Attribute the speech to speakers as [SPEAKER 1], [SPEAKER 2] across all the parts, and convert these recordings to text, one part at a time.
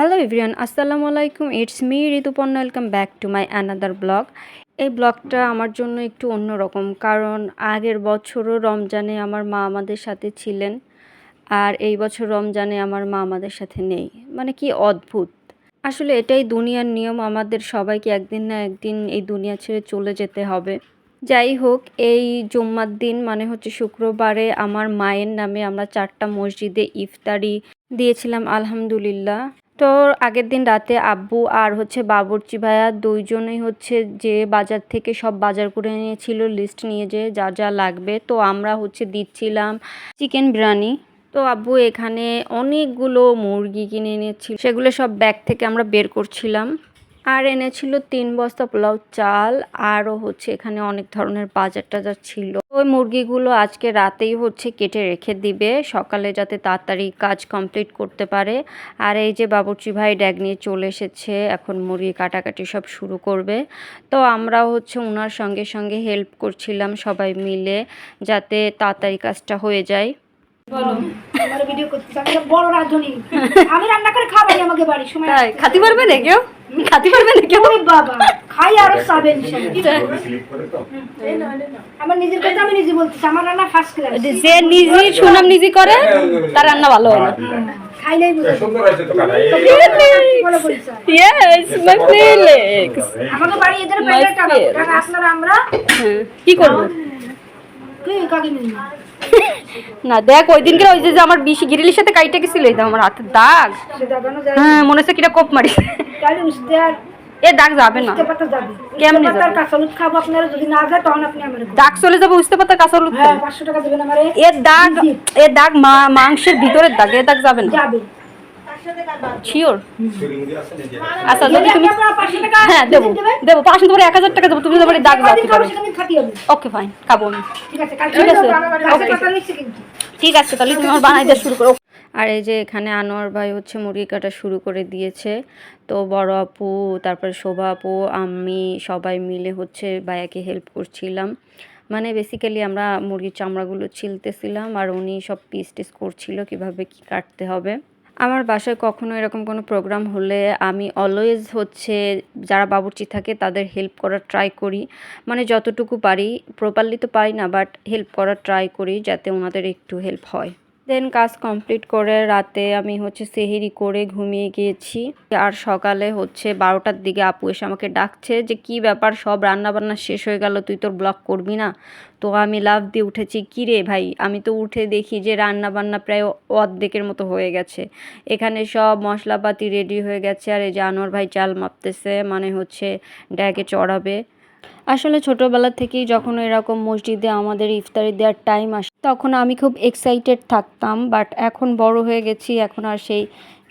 [SPEAKER 1] Hello everyone, আসসালামু আলাইকুম। It's me Rituparna. Welcome back to my another blog. এই ব্লগটা আমার জন্য একটু অন্যরকম, কারণ আগের বছরও রমজানে আমার মা আমাদের সাথে ছিলেন, আর এই বছর রমজানে আমার মা আমাদের সাথে নেই। মানে কি অদ্ভুত! আসলে এটাই দুনিয়ার নিয়ম, আমাদের সবাইকে একদিন না একদিন এই দুনিয়া ছেড়ে চলে যেতে হবে। যাই হোক, এই জুম্মার দিন মানে হচ্ছে শুক্রবারে আমার মায়ের নামে আমরা 4টা মসজিদে ইফতারি দিয়েছিলাম আলহামদুলিল্লাহ। তো আগের দিন রাতে আব্বু আর হচ্ছে বাবুর্চি ভাইয়া দুইজনেই হচ্ছে যে বাজার থেকে সব বাজার করে নিয়েছিল, লিস্ট নিয়ে যে যা যা লাগবে। তো আমরা হচ্ছে দিচ্ছিলাম চিকেন বিরিয়ানি। তো আব্বু এখানে অনেকগুলো মুরগি কিনে এনেছিল, সেগুলো সব ব্যাগ থেকে আমরা বের করছিলাম। আর এনেছিল 3 বস্তা পোলাও চাল, আরও হচ্ছে এখানে অনেক ধরনের বাজার টাজার ছিল। ওই মুরগিগুলো আজকে রাতেই হচ্ছে কেটে রেখে দিবে, সকালে যাতে তাড়াতাড়ি কাজ কমপ্লিট করতে পারে। আর এই যে বাবুর্চি ভাই ড্যাগ নিয়ে চলে এসেছে, এখন মুরগি কাটাকাটি সব শুরু করবে। তো আমরা হচ্ছে ওনার সঙ্গে সঙ্গে হেল্প করছিলাম সবাই মিলে, যাতে তাড়াতাড়ি কাজটা হয়ে যায়। বলো,
[SPEAKER 2] আমার ভিডিও করতে আমি বড় রাঁধুনি, আমি রান্না করে খাওয়াই আমাকে বাড়ি সময়
[SPEAKER 1] তাই খাতি পারবে না কেউ? খাতি পারবে না কেউ?
[SPEAKER 2] বাবা খাই আর সাবেন আমার নিজের কথা আমি নিজে বলতেছি, আমার রান্না ফার্স্ট ক্লাস।
[SPEAKER 1] যে নিজে সুনাম নিজে করে তার রান্না ভালো হয় না।
[SPEAKER 2] খাই নাই বুঝে
[SPEAKER 3] সুন্দর আছে তো কাটাই
[SPEAKER 1] Yes, my feelings.
[SPEAKER 2] আমাকে বাড়ি এদের পেটে টাকা কারণ আপনারা আমরা
[SPEAKER 1] কি করব?
[SPEAKER 2] কি কাকি মিল
[SPEAKER 1] না দেখ, ওই দিনকে ওই যে আমার বিশি গিরিলের সাথে কাইটা গেছিল, এই আমার হাতে দাগ।
[SPEAKER 2] সে দাগানো যায়
[SPEAKER 1] হ্যাঁ, মনে হচ্ছে কিটা কোপ মারি।
[SPEAKER 2] তাহলে উস্তে আর
[SPEAKER 1] এ দাগ যাবে না।
[SPEAKER 2] উস্তে পাতা যাবে
[SPEAKER 1] কেমনে
[SPEAKER 2] উস্তে
[SPEAKER 1] যাবে?
[SPEAKER 2] পাতার কাঁচালুত খাবো, আপনারা যদি না যায় তখন আপনি আমারে
[SPEAKER 1] দাগ চলে যাবে উস্তে পাতা কাঁচা হলুদ।
[SPEAKER 2] হ্যাঁ 500 টাকা দিবেন আমারে।
[SPEAKER 1] এ দাগ মাংসের ভিতরের দাগ, এ দাগ যাবে না।
[SPEAKER 2] যাবে
[SPEAKER 1] শিওর?
[SPEAKER 3] সিলিংদি আছে নিজে
[SPEAKER 1] আচ্ছা, যদি তুমি
[SPEAKER 2] আপনারা 500 টাকা
[SPEAKER 1] হ্যাঁ দেবো দেবো 500 ধরে 1000 টাকা দেবো, তুমি যাবে দাগ যাতে পারে।
[SPEAKER 2] সেখানে খাতি হবে।
[SPEAKER 1] ওকে ফাইন, খাবো আমি।
[SPEAKER 2] ঠিক আছে কালকে
[SPEAKER 1] ঠিক আছে,
[SPEAKER 2] কালকে কথা নিচ্ছি কিন্তু।
[SPEAKER 1] ঠিক আছে, তাহলে তুমি আমার বানাই দিয়ে শুরু করো। আর এই যে এখানে আনোয়ার ভাই হচ্ছে মুরগি কাটা শুরু করে দিয়েছে। তো বড় আপু, তারপরে শোভা আপু, আমি সবাই মিলে হচ্ছে ভাইয়াকে হেল্প করছিলাম। মানে বেসিক্যালি আমরা মুরগির চামড়াগুলো ছিলতেছিলাম, আর উনি সব পিস টিস করছিল কীভাবে কী কাটতে হবে। আমার বাসায় কখনো এরকম কোনো প্রোগ্রাম হলে আমি অলওয়েজ হচ্ছে যারা বাবুর্চি থাকে তাদের হেল্প করার ট্রাই করি। মানে যতটুকু পারি, প্রপারলি তো পারি না, বাট হেল্প করার ট্রাই করি যাতে ওনাদের একটু হেল্প হয়। দেন কাজ কমপ্লিট করে রাতে আমি হচ্ছে সেহরি করে ঘুমিয়ে গিয়েছি। আর সকালে হচ্ছে 12টার দিকে আপু এসে আমাকে ডাকছে যে কি ব্যাপার, সব রান্নাবান্না শেষ হয়ে গেল, তুই তোর ব্লগ করবি না? তো আমি লাফ দিয়ে উঠেছি, কী রে ভাই, আমি তো উঠে দেখি যে রান্নাবান্না প্রায় অর্ধেকের মতো হয়ে গেছে। এখানে সব মশলাপাতি রেডি হয়ে গেছে, আর এই যে আনোয়ার ভাই চাল মাপতেছে, মানে হচ্ছে ড্যাগে চড়াবে। আসলে ছোটোবেলা থেকেই যখন এরকম মসজিদে আমাদের ইফতারি দেওয়ার টাইম আসে তখন আমি খুব এক্সাইটেড থাকতাম, বাট এখন বড় হয়ে গেছি, এখন আর সেই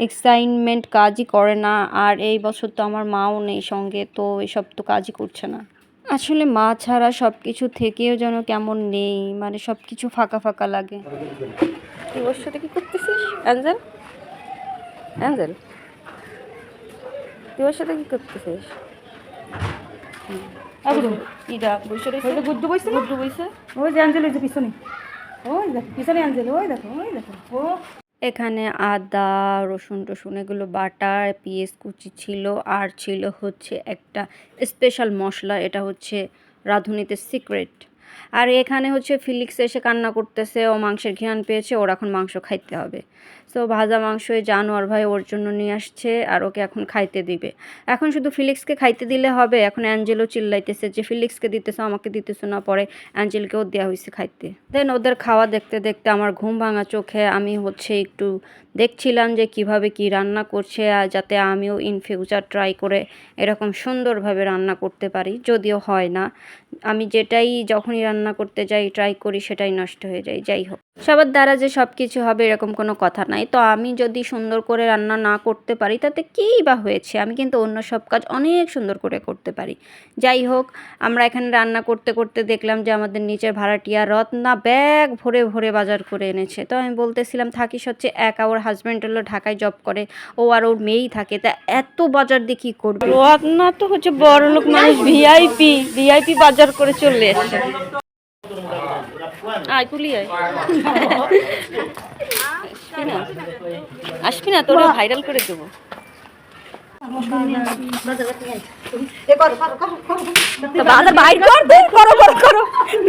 [SPEAKER 1] এক্সাইটমেন্ট কাজই করে না। আর এই বছর তো আমার মাও নেই সঙ্গে, তো এসব তো কাজই করছে না। আসলে মা ছাড়া সব কিছু থেকেও যেন কেমন নেই, মানে সব কিছু ফাঁকা ফাঁকা লাগে। তুই ওর সাথে কী করতেছিস অ্যাঞ্জেল? অ্যাঞ্জেল, তুই ওর সাথে কী করতেছিস? এখানে আদা রসুন টসুন এগুলো বাটা, পেঁয়াজ কুচি ছিল, আর ছিল হচ্ছে একটা স্পেশাল মশলা, এটা হচ্ছে রাঁধুনিতে সিক্রেট। আর এখানে হচ্ছে ফিলিক্স এসে কান্না করতেছে, ও মাংসের ঘ্রাণ পেয়েছে, ওর এখন মাংস খাইতে হবে। সো ভাজা মাংস জানোয়ার ভাই ওর জন্য নিয়ে আসছে, আর ওকে এখন খাইতে দিবে। এখন শুধু ফিলিক্সকে খাইতে দিলে হবে? এখন অ্যাঞ্জেলও চিল্লাইতেছে যে ফিলিক্সকে দিতেছে, আমাকে দিতেছে না। পরে অ্যাঞ্জেলকেও দেওয়া হয়েছে খাইতে। দেন ওদের খাওয়া দেখতে দেখতে আমার ঘুম ভাঙা চোখে আমি হচ্ছে একটু দেখছিলাম যে কিভাবে কি রান্না করছে, আর যাতে আমিও ইন ফিউচার ট্রাই করে এরকম সুন্দরভাবে রান্না করতে পারি। যদিও হয় না, আমি যেটাই যখনই রান্না করতে যাই ট্রাই করি সেটাই নষ্ট হয়ে যায়। যাই হোক, সবার দ্বারা যে সব কিছু হবে এরকম কোনো কথা নাই। তো আমি যদি সুন্দর করে রান্না না করতে পারি তাতে কীই বা হয়েছে, আমি কিন্তু অন্য সব কাজ অনেক সুন্দর করে করতে পারি। যাই হোক, আমরা এখানে রান্না করতে করতে দেখলাম যে আমাদের নিচের ভাড়াটিয়া রত্না ব্যাগ ভরে ভরে বাজার করে এনেছে। তো আমি বলতেছিলাম থাকিস হচ্ছে একা, ওর হাজব্যান্ড হলো ঢাকায় জব করে, ও আর ওর মেয়েই থাকে, তা এত বাজার দিয়ে কী করবে? রত্না তো হচ্ছে বড়লোক মানুষ, ভিআইপি বাজার করে চলে এসছে। আয় তুলি আয়, আসবি না? তোরা ভাইরাল করে দেবো। তো বাজার বাইর কর তুই, করো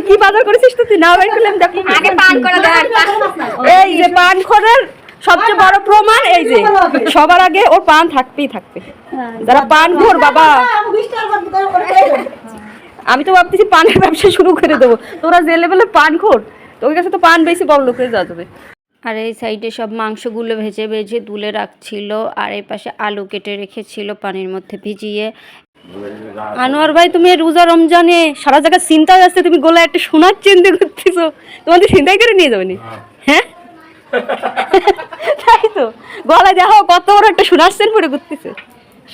[SPEAKER 1] কি বাজার করেছিস তো তুই না বাইর করলে আমি দেখো।
[SPEAKER 2] আগে পান করে দেখ।
[SPEAKER 1] এই যে পান খোরের সবচেয়ে বড় প্রমাণ এই যে সবার আগে ওর পান থাকতেই থাকবে। যারা পান খোর বাবা, আমি তো ভাবতেছি পানের ব্যবসা শুরু করে দেবো। তোরা যে লেভেলে পান খোর, তোর কাছে তো পান বেশি বড় লোক হয়ে যাবে। আর এই সাইডে সব মাংসগুলো ভেজে ভেজে তুলে রাখছিল, আর এই পাশে আলু কেটে রেখেছিল পানির মধ্যে ভিজিয়ে। আনোয়ার ভাই, তুমি রোজা রমজানে সারা জায়গায় চিন্তায় আসছে, তুমি গোলায় একটা সোনার চেন দিয়ে ঘুরতেছো, তোমাদের চিন্তাই করে নিয়ে যাবেনি? হ্যাঁ তাই তো, গলায় দেখো কত বড় একটা সোনার চেন পরে ঘুরতেছে,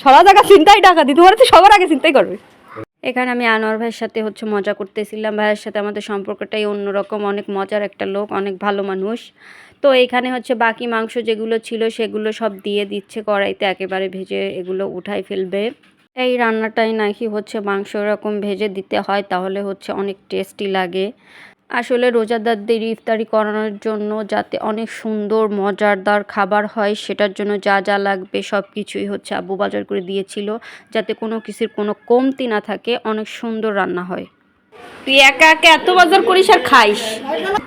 [SPEAKER 1] সারা জায়গায় চিন্তাই টাকা দিই, তোমার তো সবার আগে চিন্তাই করবে। এখানে আমি আনোয়ার ভাইয়ের সাথে মজা করতেছিলাম, ভাইয়ের সাথে আমাদের সম্পর্কটাই অন্যরকম, অনেক মজার একটা লোক, অনেক ভালো মানুষ। তো এখানে বাকি মাংস যেগুলো ছিল সেগুলো সব দিয়ে দিচ্ছে কড়াইতে, একেবারে ভেজে এগুলো উঠাই ফেলবে। এই রান্নাটাই নাকি মাংস এরকম ভেজে দিতে হয়, তাহলে অনেক টেস্টি লাগে। আসলে রোজাদারদের ইফতারি করানোর জন্য যাতে অনেক সুন্দর মজাদার খাবার হয়, সেটার জন্য যা যা লাগবে সব কিছুই আব্বু বাজার করে দিয়েছিল, যাতে কোনো কিছুর কোনো কমতি না থাকে, অনেক সুন্দর রান্না হয়। তুই একা একা এত বাজার করিস আর খাইস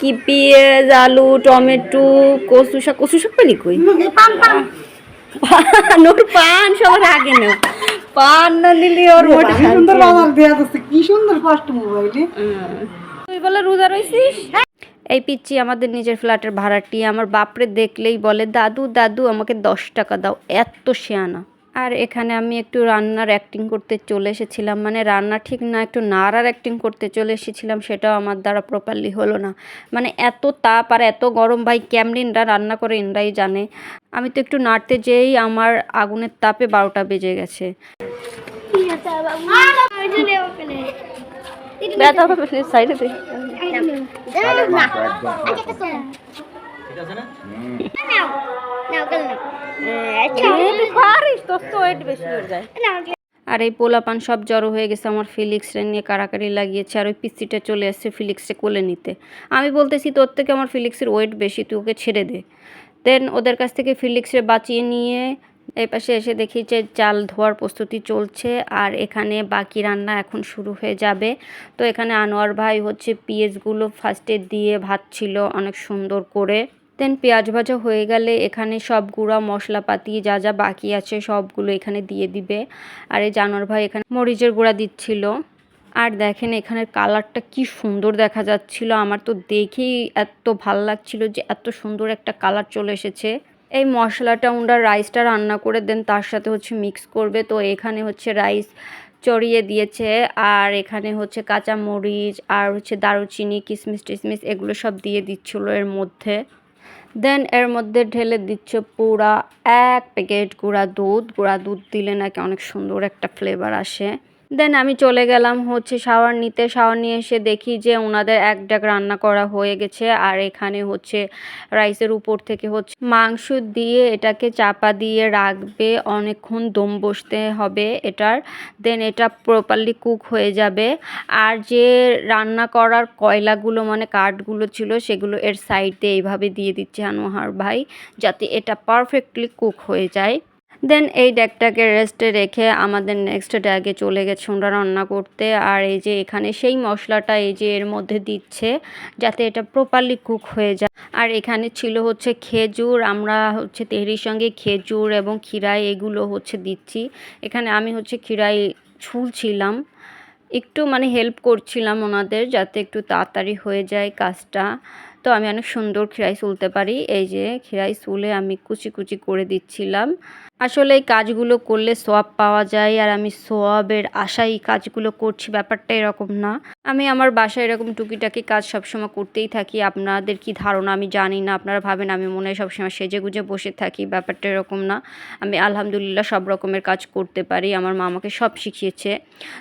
[SPEAKER 1] কি? পেঁয়াজ, আলু, টমেটো, কচু শাক পেলি কই? ওর পান সবার আগে নেও, পান না নিলে ওর
[SPEAKER 2] কি সুন্দর ফাস্ট মোবাইলে।
[SPEAKER 1] তুই বলে রোজা রইছিস? এই পিচ্চি আমাদের নিজের ফ্ল্যাটের ভাড়াটি, আমার বাপরে দেখলেই বলে দাদু দাদু আমাকে 10 টাকা দাও, এত শেয়ানা। আর এখানে আমি একটু রান্নার অ্যাক্টিং করতে চলে এসেছিলাম, মানে রান্না ঠিক না, একটু নাড়ার অ্যাক্টিং করতে চলে এসেছিলাম, সেটাও আমার দ্বারা প্রপারলি হলো না। মানে এত তাপ আর এত গরম, ভাই কেমন ইনরা রান্না করে ইনরাই জানে। আমি তো একটু নাড়তে যেই আমার আগুনের তাপে 12টা বেজে গেছে। ব্যথা হবে সাইডে দে। আর এই পোলাপান সব জড়ো হয়ে গেছে, আমার ফিলিক্সরে নিয়ে কারাকারি লাগিয়েছে, আর ওই পিসিটা চলে আসছে ফিলিক্সে কোলে নিতে। আমি বলতেছি তোর থেকে আমার ফিলিক্সের ওয়েট বেশি, তুই ওকে ছেড়ে দে। দেন ওদের কাছ থেকে ফিলিক্সরে বাঁচিয়ে নিয়ে এই পাশে এসে দেখি যে চাল ধোয়ার প্রস্তুতি চলছে, আর এখানে বাকি রান্না এখন শুরু হয়ে যাবে। তো এখানে আনোয়ার ভাই পেঁয়াজগুলো ফার্স্টে দিয়ে ভাজছিল অনেক সুন্দর করে। দেন পেঁয়াজ ভাজা হয়ে গেলে এখানে সব গুঁড়া মশলাপাতি যা যা বাকি আছে সবগুলো এখানে দিয়ে দিবে। আর এই আনোয়ার ভাই এখানে মরিচের গুঁড়া দিচ্ছিল। আর দেখেন এখানের কালারটা কি সুন্দর দেখা যাচ্ছিল, আমার তো দেখেই এত ভাল লাগছিল যে এত সুন্দর একটা কালার চলে এসেছে। এই মশলাটা ওরা রাইসটা রান্না করে দেন তার সাথে মিক্স করবে। তো এখানে রাইস চড়িয়ে দিয়েছে, আর এখানে কাঁচা মরিচ আর দারুচিনি কিশমিশ টিশমিশ এগুলো সব দিয়ে দিচ্ছিলো এর মধ্যে। দেন এর মধ্যে ঢেলে দিচ্ছে পুরা 1 প্যাকেট গুঁড়া দুধ দিলে নাকি অনেক সুন্দর একটা ফ্লেভার আসে। দেন আমি চলে গেলাম শাওয়ার নিতে। শাওয়ার নিয়ে এসে দেখি যে ওনাদের 1 ডাক রান্না করা হয়ে গেছে, আর এখানে রাইসের উপর থেকে মাংস দিয়ে এটাকে চাপা দিয়ে রাখবে, অনেকক্ষণ দম বসতে হবে এটার। দেন এটা প্রপারলি কুক হয়ে যাবে। আর যে রান্না করার কয়লাগুলো মানে কাঠগুলো ছিল সেগুলো এর সাইডে এইভাবে দিয়ে দিচ্ছে আনোয়ার ভাই, যাতে এটা পারফেক্টলি কুক হয়ে যায়। দেন এই ড্যাগটাকে রেস্টে রেখে আমাদের নেক্সট ড্যাগে চলে গেছে ওরা রান্না করতে। আর এই যে এখানে সেই মশলাটা এই যে এর মধ্যে দিচ্ছে যাতে এটা প্রপারলি কুক হয়ে যায়। আর এখানে ছিল খেজুর, আমরা তেহরির সঙ্গে খেজুর এবং খিরাই এগুলো দিচ্ছি। এখানে আমি খিরাই ছুলছিলাম, একটু মানে হেল্প করছিলাম ওনাদের যাতে একটু তাড়াতাড়ি হয়ে যায় কাজটা। তো আমি অনেক সুন্দর খিরাই ছুলতে পারি, এই যে খিরাই ছুলে আমি কুচি কুচি করে দিচ্ছিলাম। আসলে এই কাজগুলো করলে সোয়াব পাওয়া যায়, আর আমি সোয়াবের আশায় এই কাজগুলো করছি, ব্যাপারটা এরকম না। আমি আমার বাসায় এরকম টুকিটাকি কাজ সবসময় করতেই থাকি। আপনাদের কি ধারণা আমি জানি না, আপনারা ভাবেন আমি মনে হয় সবসময় সেজে গুজে বসে থাকি, ব্যাপারটা এরকম না। আমি আলহামদুলিল্লাহ সব রকমের কাজ করতে পারি, আমার মা আমাকে সব শিখিয়েছে।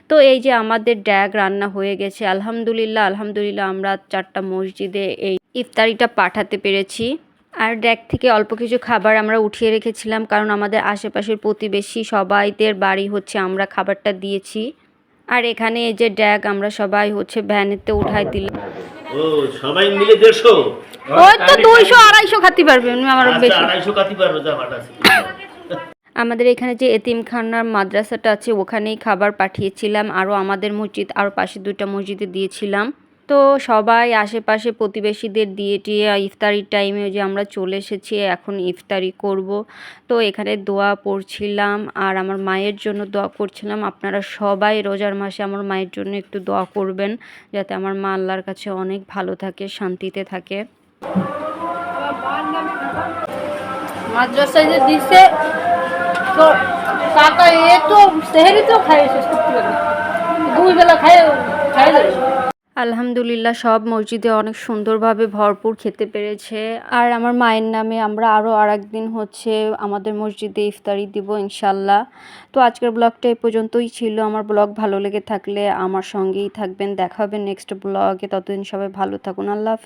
[SPEAKER 1] তো এই যে আমাদের ড্যাগ রান্না হয়ে গেছে আলহামদুলিল্লাহ। আমরা 4টা মসজিদে এই ইফতারিটা পাঠাতে পেরেছি। আর ড্যাগ থেকে অল্প কিছু খাবার আমরা উঠিয়ে রেখেছিলাম, কারণ আমাদের আশেপাশের প্রতিবেশী সবাইদের বাড়ি আমরা খাবারটা দিয়েছি। আর এখানে এই যে ড্যাগ আমরা সবাই ভ্যানেতে উঠাই দিলাম।
[SPEAKER 4] ও সবাই মিলে 150?
[SPEAKER 1] ওই তো 200 250 খাতি পারবে আমার বেশি।
[SPEAKER 4] 250 খাতি পারবে, যা বাটা আছে।
[SPEAKER 1] আমাদের এখানে যে এতিমখানার মাদ্রাসাটা আছে ওখানেই খাবার পাঠিয়েছিলাম, আরও আমাদের মসজিদ আরও পাশে 2টা মসজিদে দিয়েছিলাম। তো সবাই আশেপাশে প্রতিবেশীদের দিয়ে টিয়ে ইফতারির টাইমে যে আমরা চলে এসেছি, এখন ইফতারি করব। তো এখানে দোয়া পড়ছিলাম আর আমার মায়ের জন্য দোয়া করছিলাম। আপনারা সবাই রোজার মাসে আমার মায়ের জন্য একটু দোয়া করবেন, যাতে আমার মা আল্লাহর কাছে অনেক ভালো থাকে, শান্তিতে থাকে।
[SPEAKER 2] মাদ্রাসায় যে দিছে তো কাকা এ তো সেহেরি তো খাইছে দুই বেলা খাই যায়।
[SPEAKER 1] আলহামদুলিল্লাহ সব মসজিদে অনেক সুন্দরভাবে ভরপুর খেতে পেরেছে। আর আমার মায়ের নামে আমরা আরও আরেকদিন হচ্ছে আমাদের মসজিদে ইফতারি দিব ইনশাল্লাহ। তো আজকের ব্লগটা এই পর্যন্তই ছিল। আমার ব্লগ ভালো লেগে থাকলে আমার সঙ্গেই থাকবেন। দেখা হবে নেক্সট ব্লগে। ততদিন সবাই ভালো থাকুন। আল্লাহ হাফেজ।